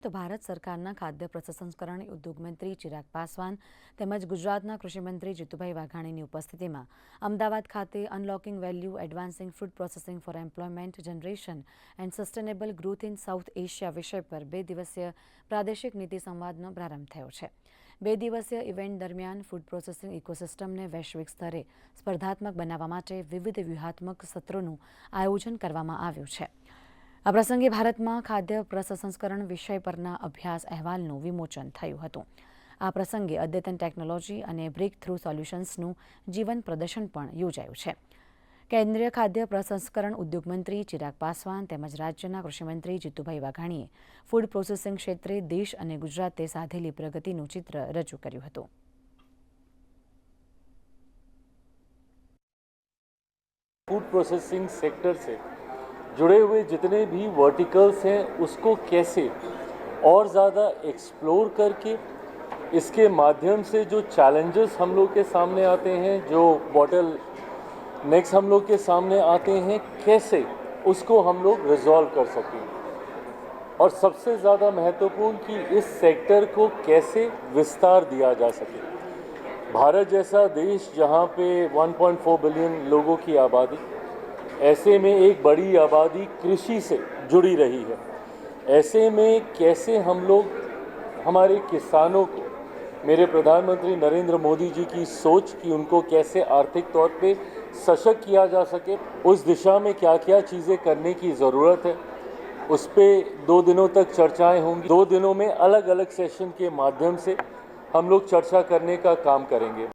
તો ભારત સરકારના ખાદ્ય પ્રસંસ્કરણ ઉદ્યોગ મંત્રી ચિરાગ પાસવાન તેમજ ગુજરાતના કૃષિમંત્રી જીતુભાઈ વાઘાણીની ઉપસ્થિતિમાં અમદાવાદ ખાતે unlocking value advancing food processing for employment generation and sustainable growth in South Asia વિષય પર 2 દિવસીય પ્રાદેશિક નીતિ સંવાદનો પ્રારંભ થયો છે। 2 દિવસીય ઇવેન્ટ દરમિયાન ફૂડ પ્રોસેસિંગ ઇકોસિસ્ટમને વૈશ્વિક સ્તરે સ્પર્ધાત્મક બનાવવા માટે વિવિધ વ્યૂહાત્મક સત્રોનું આયોજન કરવામાં આવ્યું છે। આ પ્રસંગે ભારતમાં ખાદ્ય પ્રસંસ્કરણ વિષય પરના અભ્યાસ અહેવાલનું વિમોચન થયું હતું। આ પ્રસંગે અદ્યતન ટેકનોલોજી અને બ્રેક થ્રુ સોલ્યુશન્સનું જીવન પ્રદર્શન પણ યોજાયું છે। કેન્દ્રીય ખાદ્ય પ્રસંસ્કરણ ઉદ્યોગ મંત્રી ચિરાગ પાસવાન તેમજ રાજ્યના કૃષિમંત્રી જીતુભાઈ વાઘાણીએ ફૂડ પ્રોસેસિંગ ક્ષેત્રે દેશ અને ગુજરાતે સાધેલી પ્રગતિનું ચિત્ર રજૂ કર્યું હતું। फूड प्रोसेसिंग सेक्टर से जुड़े हुए जितने भी वर्टिकल्स हैं उसको कैसे और ज़्यादा एक्सप्लोर करके इसके माध्यम से जो चैलेंजेस हम लोग के सामने आते हैं, जो बॉटल नेक्स्ट हम लोग के सामने आते हैं, कैसे उसको हम लोग रिजॉल्व कर सकें। और सबसे ज़्यादा महत्वपूर्ण कि इस सेक्टर को कैसे विस्तार दिया जा सके। भारत जैसा देश जहाँ पे 1.4 बिलियन लोगों की आबादी, ऐसे में एक बड़ी आबादी कृषि से जुड़ी रही है। ऐसे में कैसे हम लोग हमारे किसानों को, मेरे प्रधानमंत्री नरेंद्र मोदी जी की सोच कि उनको कैसे आर्थिक तौर पे सशक्त किया जा सके, उस दिशा में क्या क्या चीज़ें करने की ज़रूरत है, उस पर 2 दिनों तक चर्चाएं होंगी। 2 दिनों में अलग अलग सेशन के माध्यम से हम लोग चर्चा करने का काम करेंगे।